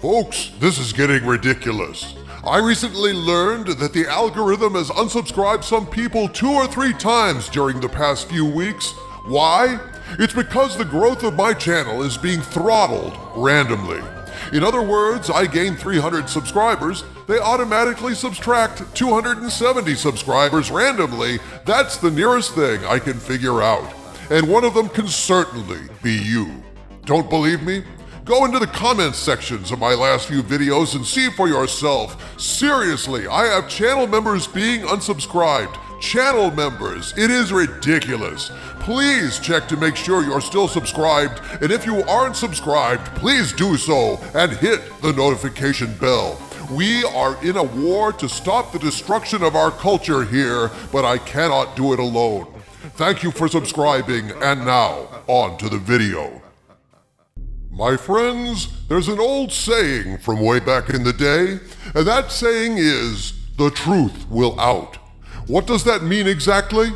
Folks, this is getting ridiculous. I recently learned that the algorithm has unsubscribed some people 2 or 3 times during the past few weeks. Why? It's because the growth of my channel is being throttled randomly. In other words, I gain 300 subscribers, they automatically subtract 270 subscribers randomly. That's the nearest thing I can figure out. And one of them can certainly be you. Don't believe me? Go into the comments sections of my last few videos and see for yourself. Seriously, I have channel members being unsubscribed. Channel members, it is ridiculous. Please check to make sure you're still subscribed, and if you aren't subscribed, please do so and hit the notification bell. We are in a war to stop the destruction of our culture here, but I cannot do it alone. Thank you for subscribing, and now, on to the video. My friends, there's an old saying from way back in the day, and that saying is, the truth will out. What does that mean exactly?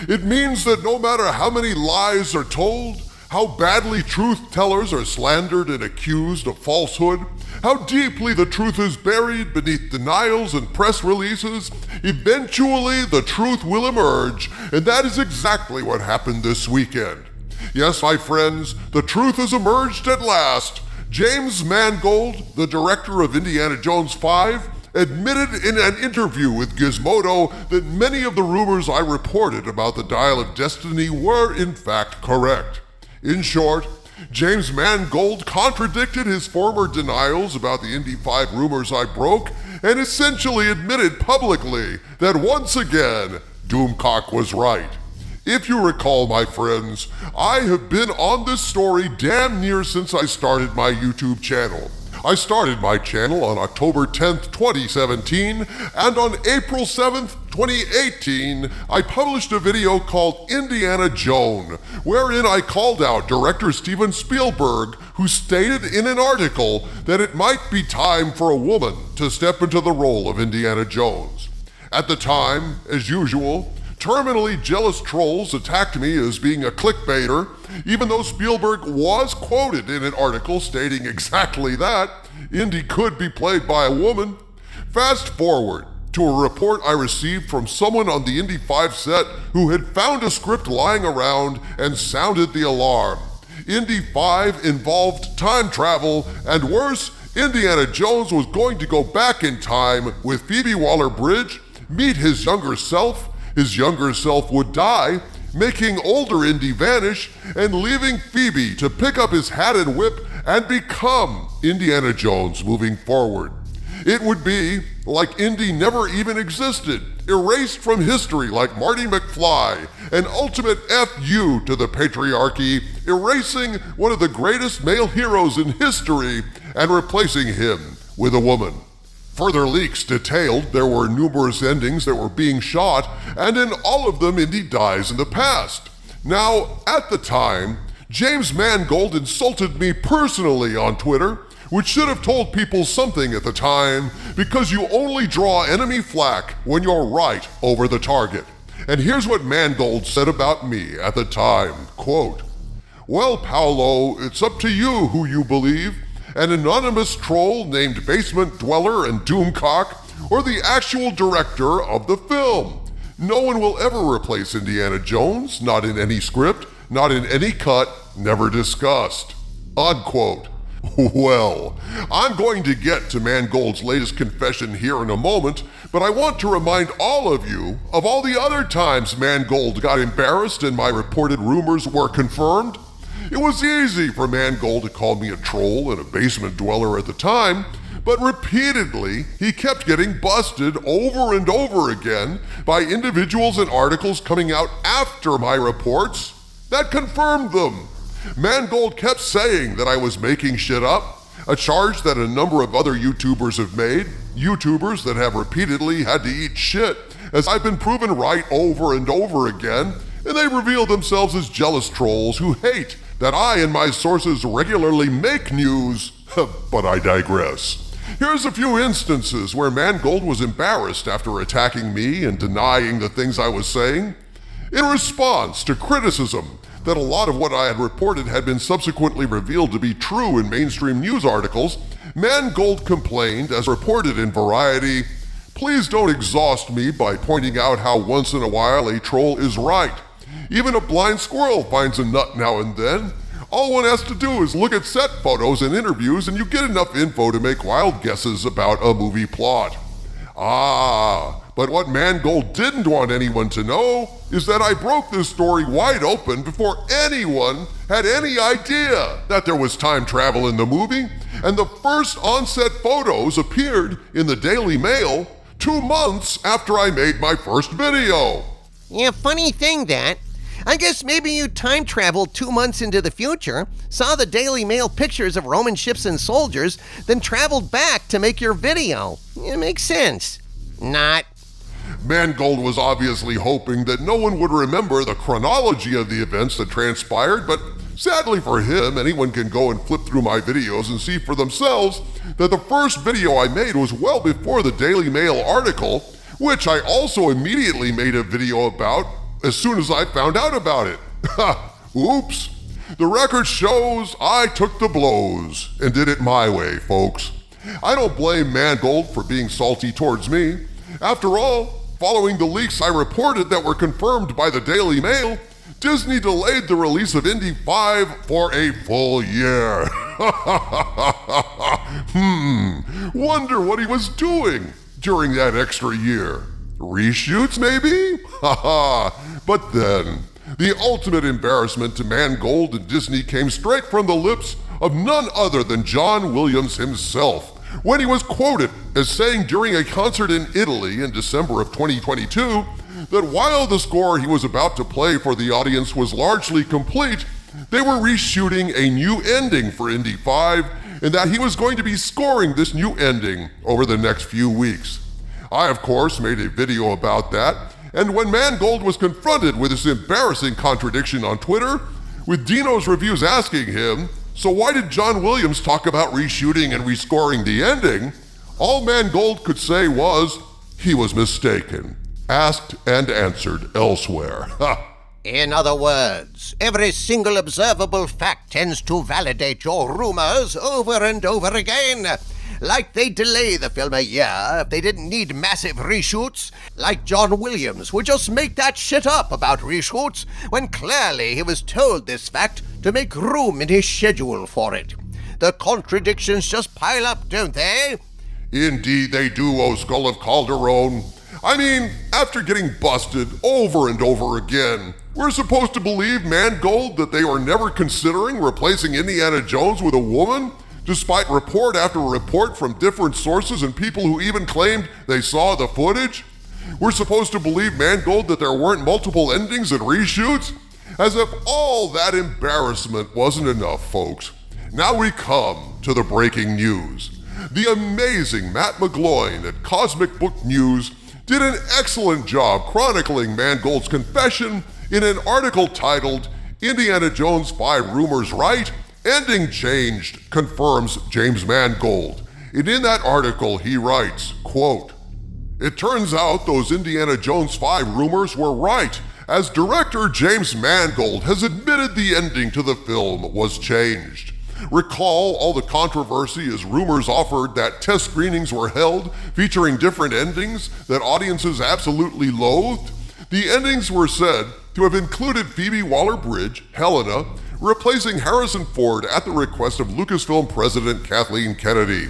It means that no matter how many lies are told, how badly truth tellers are slandered and accused of falsehood, how deeply the truth is buried beneath denials and press releases, eventually the truth will emerge, and that is exactly what happened this weekend. Yes, my friends, the truth has emerged at last. James Mangold, the director of Indiana Jones 5, admitted in an interview with Gizmodo that many of the rumors I reported about the Dial of Destiny were in fact correct. In short, James Mangold contradicted his former denials about the Indy 5 rumors I broke and essentially admitted publicly that once again, Doomcock was right. If you recall, my friends, I have been on this story damn near since I started my YouTube channel. I started my channel on October 10th, 2017, and on April 7th, 2018, I published a video called Indiana Jones, wherein I called out director Steven Spielberg, who stated in an article that it might be time for a woman to step into the role of Indiana Jones. At the time, as usual, terminally jealous trolls attacked me as being a clickbaiter, even though Spielberg was quoted in an article stating exactly that, Indy could be played by a woman. Fast forward to a report I received from someone on the Indy 5 set who had found a script lying around and sounded the alarm. Indy 5 involved time travel, and worse, Indiana Jones was going to go back in time with Phoebe Waller-Bridge, meet his younger self. His younger self would die, making older Indy vanish and leaving Phoebe to pick up his hat and whip and become Indiana Jones moving forward. It would be like Indy never even existed, erased from history like Marty McFly, an ultimate F.U. to the patriarchy, erasing one of the greatest male heroes in history and replacing him with a woman. Further leaks detailed there were numerous endings that were being shot, and in all of them Indy dies in the past. Now, at the time, James Mangold insulted me personally on Twitter, which should have told people something at the time, because you only draw enemy flak when you're right over the target. And here's what Mangold said about me at the time, quote, "Well, Paolo, it's up to you who you believe. An anonymous troll named Basement Dweller and Doomcock, or the actual director of the film. No one will ever replace Indiana Jones, not in any script, not in any cut, never discussed." Unquote. Well, I'm going to get to Mangold's latest confession here in a moment, but I want to remind all of you of all the other times Mangold got embarrassed and my reported rumors were confirmed. It was easy for Mangold to call me a troll and a basement dweller at the time, but repeatedly he kept getting busted over and over again by individuals and articles coming out after my reports that confirmed them. Mangold kept saying that I was making shit up, a charge that a number of other YouTubers have made, YouTubers that have repeatedly had to eat shit, as I've been proven right over and over again, and they reveal themselves as jealous trolls who hate that I and my sources regularly make news, but I digress. Here's a few instances where Mangold was embarrassed after attacking me and denying the things I was saying. In response to criticism that a lot of what I had reported had been subsequently revealed to be true in mainstream news articles, Mangold complained, as reported in Variety, "Please don't exhaust me by pointing out how once in a while a troll is right. Even a blind squirrel finds a nut now and then. All one has to do is look at set photos and interviews and you get enough info to make wild guesses about a movie plot." But what Mangold didn't want anyone to know is that I broke this story wide open before anyone had any idea that there was time travel in the movie, and the first on-set photos appeared in the Daily Mail 2 months after I made my first video. Yeah, funny thing that. I guess maybe you time traveled 2 months into the future, saw the Daily Mail pictures of Roman ships and soldiers, then traveled back to make your video. It makes sense. Not. Mangold was obviously hoping that no one would remember the chronology of the events that transpired, but sadly for him, anyone can go and flip through my videos and see for themselves that the first video I made was well before the Daily Mail article, which I also immediately made a video about as soon as I found out about it. Oops. The record shows I took the blows and did it my way, folks. I don't blame Mangold for being salty towards me. After all, following the leaks I reported that were confirmed by the Daily Mail, Disney delayed the release of Indy 5 for a full year. Wonder what he was doing during that extra year. Reshoots, maybe? But then, the ultimate embarrassment to Mangold and Disney came straight from the lips of none other than John Williams himself, when he was quoted as saying during a concert in Italy in December of 2022 that while the score he was about to play for the audience was largely complete, they were reshooting a new ending for Indy 5 and that he was going to be scoring this new ending over the next few weeks. I, of course, made a video about that, and when Mangold was confronted with this embarrassing contradiction on Twitter, with Dino's reviews asking him, "So why did John Williams talk about reshooting and rescoring the ending?" all Mangold could say was, he was mistaken. Asked and answered elsewhere. In other words, every single observable fact tends to validate your rumors over and over again. Like they'd delay the film a year if they didn't need massive reshoots. Like John Williams would just make that shit up about reshoots when clearly he was told this fact to make room in his schedule for it. The contradictions just pile up, don't they? Indeed they do, O Skull of Calderon. I mean, after getting busted over and over again, we're supposed to believe Mangold that they were never considering replacing Indiana Jones with a woman? Despite report after report from different sources and people who even claimed they saw the footage? We're supposed to believe Mangold that there weren't multiple endings and reshoots? As if all that embarrassment wasn't enough, folks. Now we come to the breaking news. The amazing Matt McGloin at Cosmic Book News did an excellent job chronicling Mangold's confession in an article titled "Indiana Jones 5 Rumors Right? Ending Changed, Confirms James Mangold." And in that article he writes, quote, "It turns out those Indiana Jones 5 rumors were right, as director James Mangold has admitted the ending to the film was changed. Recall all the controversy as rumors offered that test screenings were held featuring different endings that audiences absolutely loathed? The endings were said to have included Phoebe Waller-Bridge, Helena, replacing Harrison Ford at the request of Lucasfilm President Kathleen Kennedy.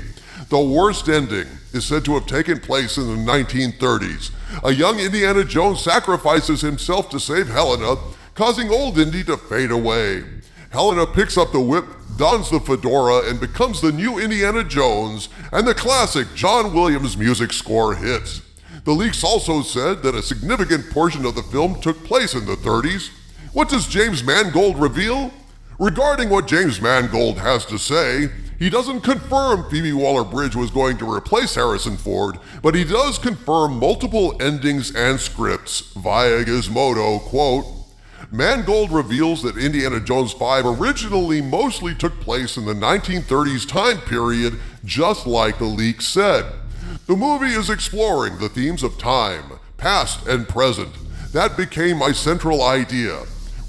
The worst ending is said to have taken place in the 1930s. A young Indiana Jones sacrifices himself to save Helena, causing old Indy to fade away. Helena picks up the whip, dons the fedora, and becomes the new Indiana Jones, and the classic John Williams music score hits. The leaks also said that a significant portion of the film took place in the 30s. What does James Mangold reveal? Regarding what James Mangold has to say, he doesn't confirm Phoebe Waller-Bridge was going to replace Harrison Ford, but he does confirm multiple endings and scripts via Gizmodo, quote, "Mangold reveals that Indiana Jones 5 originally mostly took place in the 1930s time period, just like the leak said. The movie is exploring the themes of time, past and present. That became my central idea.